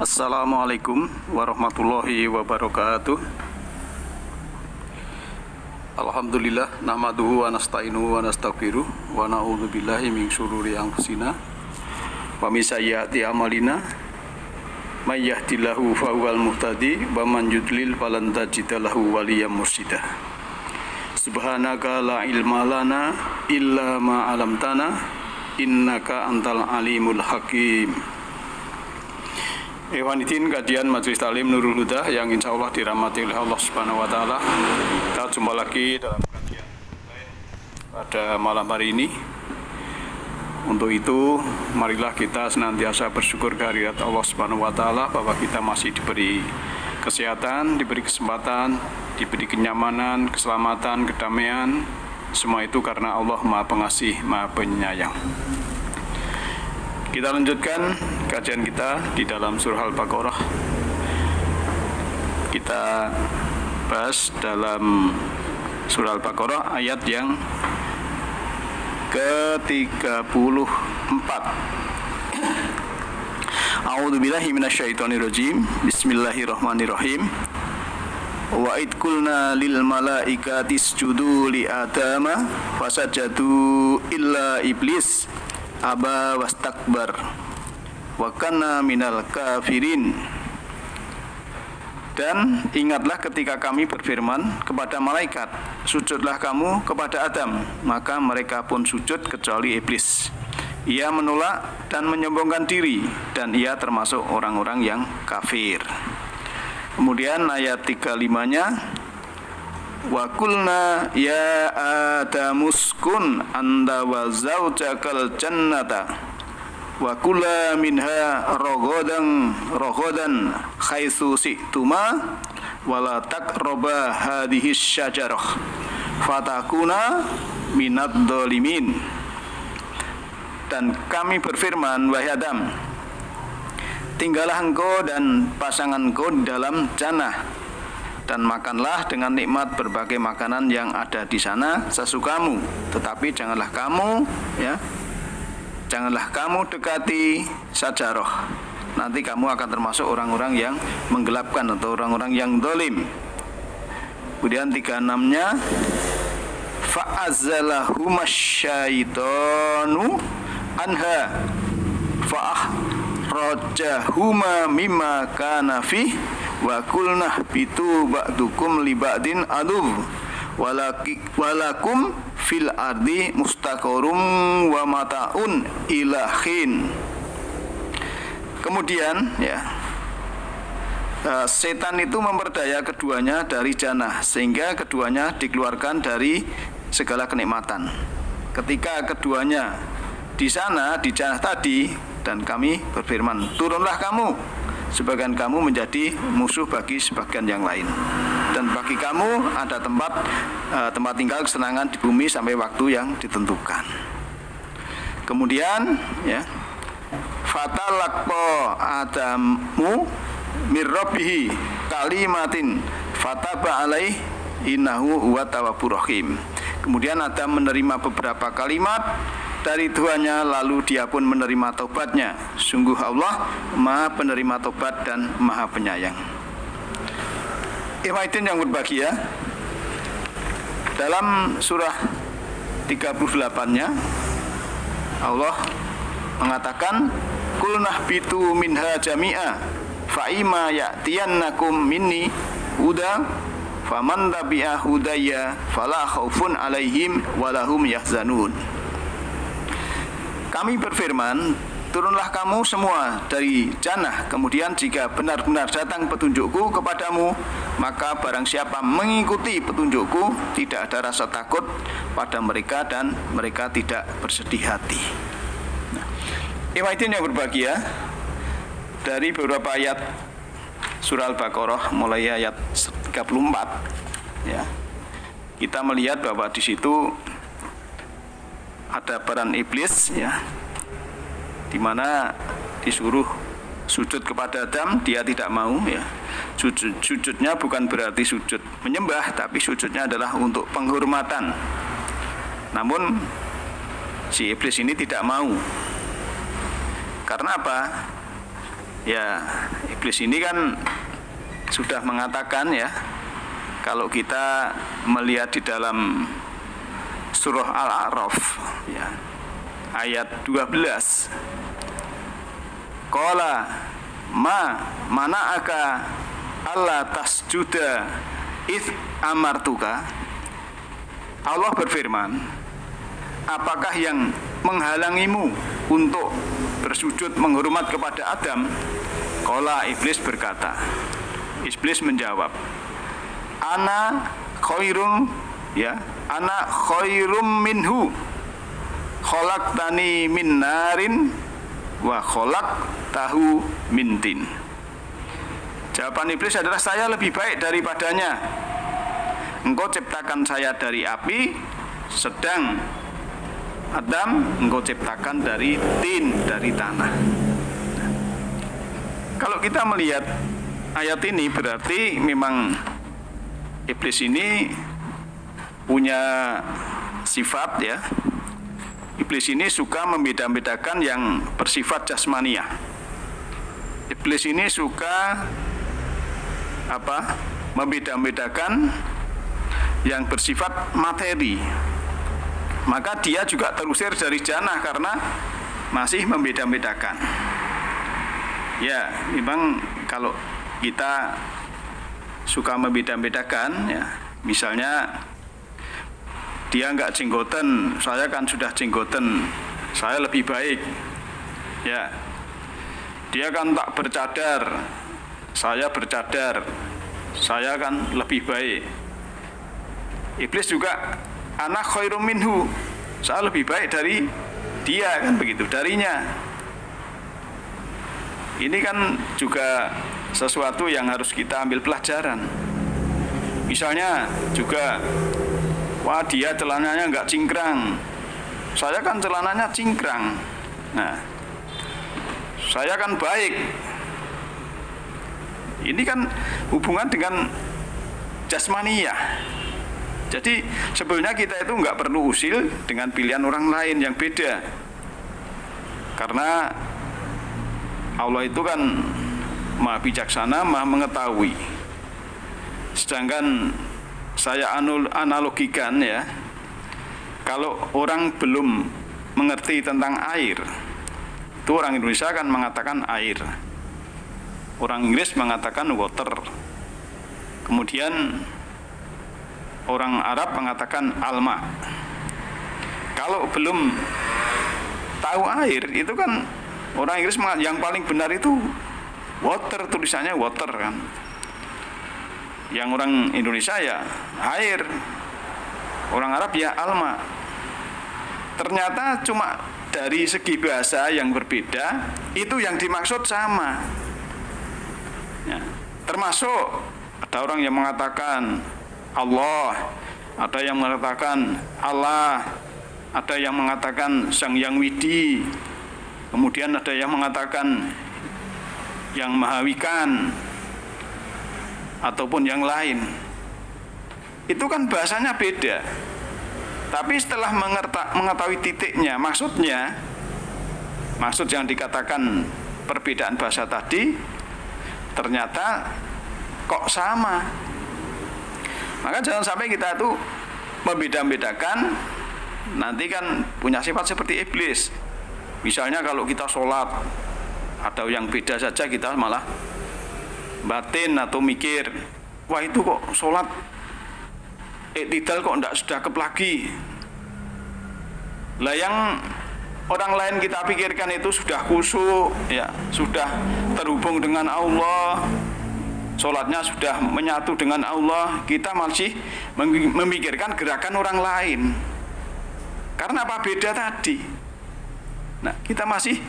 Assalamualaikum warahmatullahi wabarakatuh. Alhamdulillah nahmaduhu wa nasta'inuhu wa nastaghfiruh wa na'udzu billahi min syururi anfusina wa min sayyiati a'malina may yahdihillahu fahuwal muhtadi wa man yudlil falan tajida lahu waliyyan mursyida. Subhanaka la ilma lana illa ma 'allamtana innaka antal alimul hakim. Ikhwaniddin, kajian Majelis Taklim Nurul Huda yang insya Allah dirahmati oleh Allah Subhanahu wa Ta'ala. Kita jumpa lagi dalam kajian pada malam hari ini. Untuk itu, marilah kita senantiasa bersyukur kehadirat Allah Subhanahu wa Ta'ala bahwa kita masih diberi kesehatan, diberi kesempatan, diberi kenyamanan, keselamatan, kedamaian. Semua itu karena Allah Maha Pengasih, Maha Penyayang. Kita lanjutkan kajian kita di dalam surah Al-Baqarah. Kita bahas dalam surah Al-Baqarah ayat yang ke-34. A'udzubillahi minasyaitonirrajim. Bismillahirrahmanirrahim. Wa id qulna lil malaikati isjudu li adama fasajadu illa iblis aba wastakbar wa kana minal kafirin. Dan ingatlah ketika kami berfirman kepada malaikat, sujudlah kamu kepada Adam, maka mereka pun sujud kecuali iblis. Ia menolak dan menyombongkan diri, dan ia termasuk orang-orang yang kafir. Kemudian ayat 35-nya, wa qulna ya adamuskun anta wa zawjakal jannata wa kula minha raghadan haitsu syi'tuma wa la taqraba hadhihi syajarah fatakuna minad dzalimin. Dan kami berfirman, wahai Adam, tinggallah engkau dan pasangan engkau di dalam jannah, dan makanlah dengan nikmat berbagai makanan yang ada di sana sesukamu, tetapi janganlah kamu dekati sajarah. Nanti kamu akan termasuk orang-orang yang menggelapkan atau orang-orang yang zalim. Kemudian 36-nya, fa'azzalahumas syaitanu anha fa'akhrajahuma mimma kana fih wa qulna bitu ba'dukum li ba'din adu walakum fil ardi mustaqarrum wa mataun ila hin. Kemudian setan itu memperdaya keduanya dari jannah sehingga keduanya dikeluarkan dari segala kenikmatan. Ketika keduanya di sana di jannah tadi, dan kami berfirman, turunlah kamu, sebagian kamu menjadi musuh bagi sebagian yang lain, dan bagi kamu ada tempat tinggal kesenangan di bumi sampai waktu yang ditentukan. Kemudian fatalaqqa adamu mir rabbihi kalimatin fataba alaih innahu huwa tawwabur rahim. Kemudian Adam menerima beberapa kalimat dari Tuhannya, lalu dia pun menerima taubatnya. Sungguh Allah Maha penerima taubat dan Maha penyayang. Ikhwaniddin yang berbahagia, dalam surah 38-nya Allah mengatakan, qul nahbitu minha jami'a fa imma ya'tiyannakum minni huda faman tabi'a hudaya fala khaufun 'alaihim walahum yahzanun. Kami berfirman, turunlah kamu semua dari jannah, kemudian jika benar-benar datang petunjukku kepadamu, maka barang siapa mengikuti petunjukku, tidak ada rasa takut pada mereka dan mereka tidak bersedih hati. Ikhwaniddin yang berbahagia, dari beberapa ayat surah Al-Baqarah mulai ayat 34 kita melihat bahwa di situ ada peran iblis di mana disuruh sujud kepada Adam, dia tidak mau Sujudnya bukan berarti sujud menyembah, tapi sujudnya adalah untuk penghormatan. Namun si iblis ini tidak mau. Karena apa? Ya, iblis ini kan sudah mengatakan ya, kalau kita melihat di dalam surah Al-A'raf ya, ayat 12. Qala mana'aka alla tasjuda id amartuka. Allah berfirman, apakah yang menghalangimu untuk bersujud menghormat kepada Adam? Qala, iblis berkata, iblis menjawab, ana khairum minhu khalaqtani min narin wa khalaqtahu min tin. Jawaban iblis adalah, saya lebih baik daripadanya. Engkau ciptakan saya dari api, sedang Adam engkau ciptakan dari tin, dari tanah. Kalau kita melihat ayat ini, berarti memang iblis ini punya sifat ya. Iblis ini suka membeda-bedakan yang bersifat jasmaniah. Iblis ini suka membeda-bedakan yang bersifat materi. Maka dia juga terusir dari jannah karena masih membeda-bedakan. Ya, memang kalau kita suka membeda-bedakan ya, misalnya dia enggak jenggoten, saya kan sudah jenggoten, saya lebih baik. Ya. Dia kan tak bercadar, saya bercadar, saya kan lebih baik. Iblis juga ana khairum minhu, saya lebih baik dari dia, kan begitu, darinya. Ini kan juga sesuatu yang harus kita ambil pelajaran. Misalnya juga, wah dia celananya enggak cingkrang, saya kan celananya cingkrang. Nah, saya kan baik. Ini kan hubungan dengan jasmaniyah. Jadi sebenarnya kita itu enggak perlu usil dengan pilihan orang lain yang beda. Karena Allah itu kan Maha bijaksana, Maha mengetahui. Sedangkan saya analogikan ya, kalau orang belum mengerti tentang air, itu orang Indonesia kan mengatakan air, orang Inggris mengatakan water, kemudian orang Arab mengatakan alma. Kalau belum tahu air, itu kan orang Inggris yang paling benar itu water, tulisannya water kan. Yang orang Indonesia ya air, orang Arab ya alma. Ternyata cuma dari segi bahasa yang berbeda, itu yang dimaksud sama ya. Termasuk ada orang yang mengatakan Allah, ada yang mengatakan Allah, ada yang mengatakan Sang Yang Widi, kemudian ada yang mengatakan Yang Mahawikan, ataupun yang lain. Itu kan bahasanya beda. Tapi setelah mengetahui titiknya, maksud yang dikatakan perbedaan bahasa tadi, ternyata kok sama. Maka jangan sampai kita itu membeda-bedakan, nanti kan punya sifat seperti iblis. Misalnya kalau kita sholat, ada yang beda saja kita malah batin atau mikir, wah itu kok sholat iktidal kok enggak sedekap lagi. Lah yang orang lain kita pikirkan itu sudah khusyuk ya, sudah terhubung dengan Allah, sholatnya sudah menyatu dengan Allah, kita masih memikirkan gerakan orang lain. Karena apa? Beda tadi. Nah, kita masih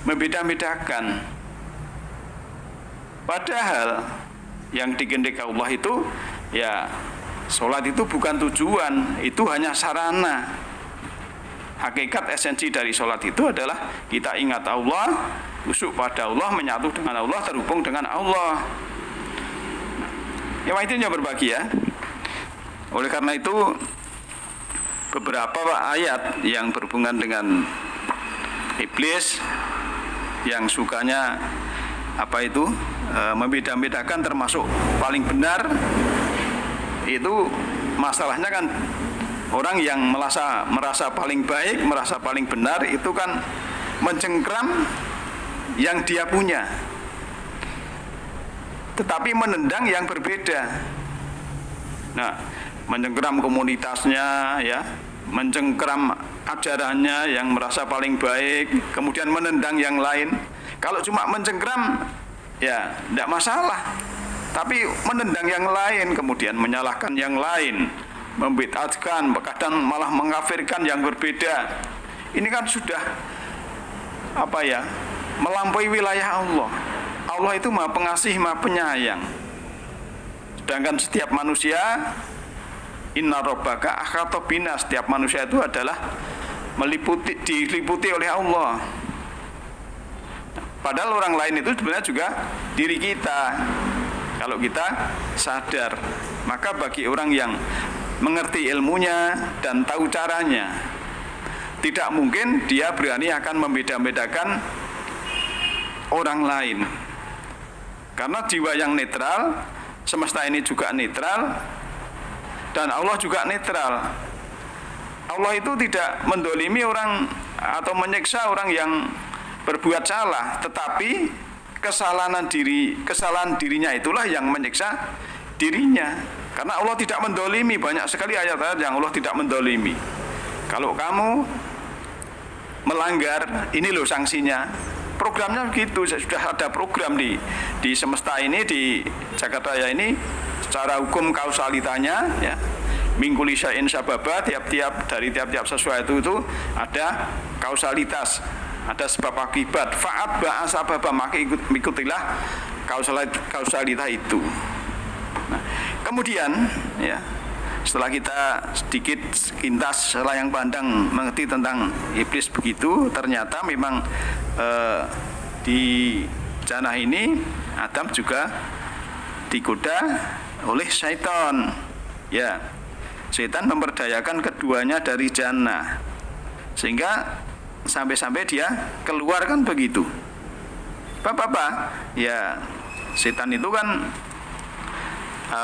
membeda-bedakan. Padahal yang dikehendaki Allah itu ya, sholat itu bukan tujuan, itu hanya sarana. Hakikat esensi dari sholat itu adalah kita ingat Allah, khusyuk pada Allah, menyatu dengan Allah, terhubung dengan Allah. Yang intinya berbagi ya. Oleh karena itu beberapa ayat yang berhubungan dengan iblis yang sukanya membeda-bedakan termasuk paling benar. Itu masalahnya kan orang yang merasa paling baik, merasa paling benar itu kan mencengkram yang dia punya, tetapi menendang yang berbeda. Nah, mencengkram komunitasnya, ya, mencengkram ajarannya yang merasa paling baik, kemudian menendang yang lain. Kalau cuma mencengkram, ya tidak masalah. Tapi menendang yang lain, kemudian menyalahkan yang lain, membid'atkan, kadang malah mengkafirkan yang berbeda. Ini kan sudah melampaui wilayah Allah. Allah itu Maha Pengasih, Maha Penyayang. Sedangkan setiap manusia, inna rabbaka ahata bina, setiap manusia itu adalah diliputi oleh Allah. Padahal orang lain itu sebenarnya juga diri kita. Kalau kita sadar, maka bagi orang yang mengerti ilmunya dan tahu caranya, tidak mungkin dia berani akan membeda-bedakan orang lain. Karena jiwa yang netral, semesta ini juga netral, dan Allah juga netral. Allah itu tidak mendolimi orang atau menyiksa orang yang berbuat salah, tetapi kesalahan dirinya itulah yang menyiksa dirinya. Karena Allah tidak mendolimi, banyak sekali ayat-ayat yang Allah tidak mendolimi. Kalau kamu melanggar, ini loh sanksinya. Programnya begitu, sudah ada program di semesta ini, di Jagat Raya ini, secara hukum kausalitanya, ya. Mingkuli syai'in sababa, dari tiap-tiap sesuatu itu ada kausalitas, ada sebab akibat. Fa'at ba'a sababa, maka ikutilah kausalitas itu. Nah, kemudian, ya, setelah kita sedikit sekilas selayang pandang mengerti tentang iblis begitu, ternyata memang di jannah ini Adam juga digoda oleh syaitan. Ya, syaitan memperdayakan keduanya dari jannah, sehingga sampai-sampai dia keluar kan begitu. Bapak-bapak, ya, syaitan itu kan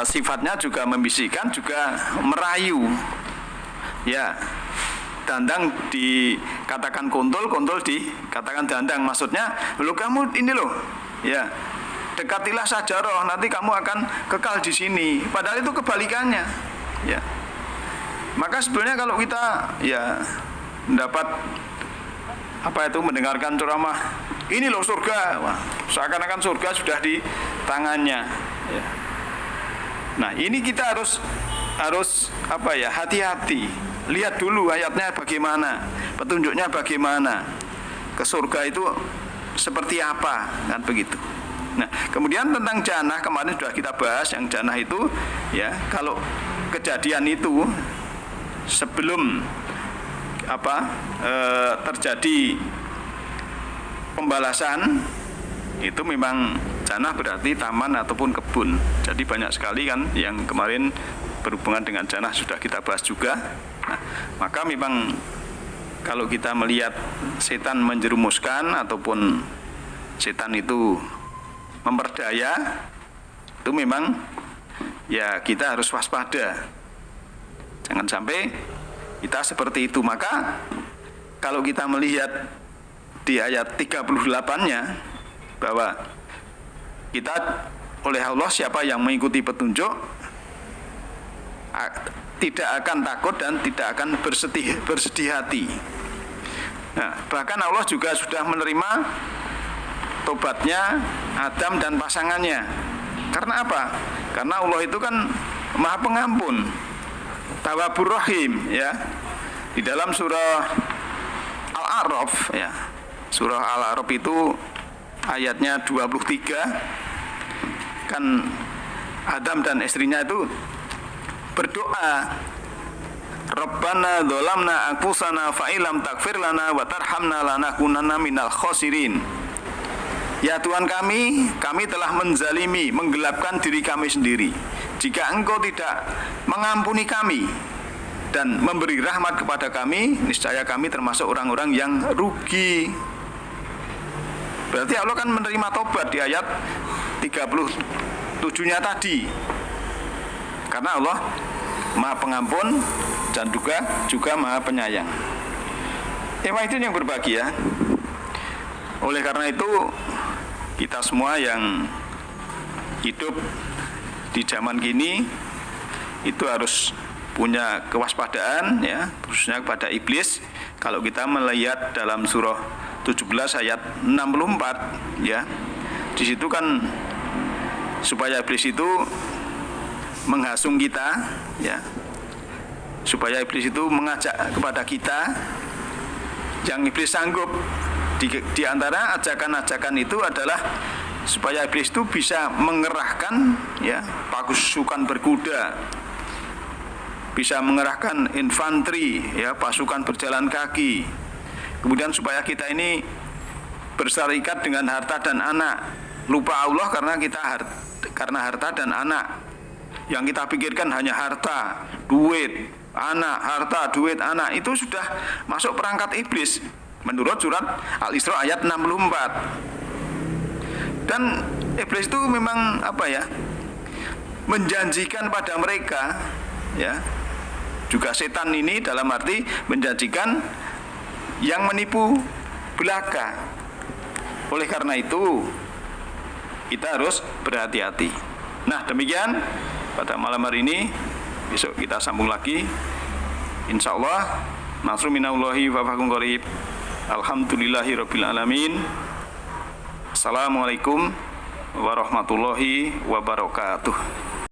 sifatnya juga membisikkan, juga merayu. Ya, dandang dikatakan kontol, kontol dikatakan dandang. Maksudnya, lo kamu ini loh, ya, dekatilah sajarah, nanti kamu akan kekal di sini. Padahal itu kebalikannya. Ya, maka sebenarnya kalau kita, ya, mendapat mendengarkan ceramah, ini loh surga, wah, seakan-akan surga sudah di tangannya. Ya. Nah, ini kita harus hati-hati. Lihat dulu ayatnya bagaimana, petunjuknya bagaimana. Ke surga itu seperti apa, kan begitu. Nah, kemudian tentang jannah kemarin sudah kita bahas, yang jannah itu, ya, kalau kejadian itu sebelum terjadi pembalasan, itu memang jannah berarti taman ataupun kebun. Jadi banyak sekali kan yang kemarin berhubungan dengan jannah sudah kita bahas juga. Nah, maka memang kalau kita melihat setan menjerumuskan ataupun setan itu memperdaya, itu memang, ya, kita harus waspada. Jangan sampai kita seperti itu. Maka kalau kita melihat di ayat 38-nya bahwa kita oleh Allah, siapa yang mengikuti petunjuk tidak akan takut dan tidak akan bersedih hati. Nah, bahkan Allah juga sudah menerima tobatnya Adam dan pasangannya. Karena apa? Karena Allah itu kan Maha Pengampun, Tawwabur Rahim, ya. Di dalam surah Al-A'raf, ya. Surah Al-A'raf itu ayatnya 23, kan Adam dan istrinya itu berdoa, Rabbana dzalamna anfusana fa illam taghfir lana wa tarhamna lanakunanna minal khosirin. Ya Tuhan kami telah menzalimi, menggelapkan diri kami sendiri. Jika Engkau tidak mengampuni kami dan memberi rahmat kepada kami, niscaya kami termasuk orang-orang yang rugi. Berarti Allah kan menerima tobat di ayat 37-nya tadi. Karena Allah Maha Pengampun dan juga Maha Penyayang. Itu yang berbahagia. Oleh karena itu, kita semua yang hidup di zaman kini itu harus punya kewaspadaan, ya, khususnya kepada iblis. Kalau kita melihat dalam surah 17 ayat 64, ya, di situ kan supaya iblis itu menghasung kita, ya, supaya iblis itu mengajak kepada kita. Yang iblis sanggup di antara ajakan-ajakan itu adalah supaya iblis itu bisa mengerahkan, ya, pasukan berkuda, bisa mengerahkan infanteri, ya, pasukan berjalan kaki. Kemudian supaya kita ini berserikat dengan harta dan anak, lupa Allah karena harta dan anak. Yang kita pikirkan hanya harta, duit, anak, harta, duit, anak, itu sudah masuk perangkat iblis menurut surat Al-Isra ayat 64. Dan iblis itu memang menjanjikan pada mereka, ya, juga setan ini dalam arti menjanjikan yang menipu belaka. Oleh karena itu kita harus berhati-hati. Nah, demikian pada malam hari ini. Besok kita sambung lagi, insyaallah. Nasrun minallahi wa fathun qarib. Alhamdulillahirabbil alamin. Assalamualaikum warahmatullahi wabarakatuh.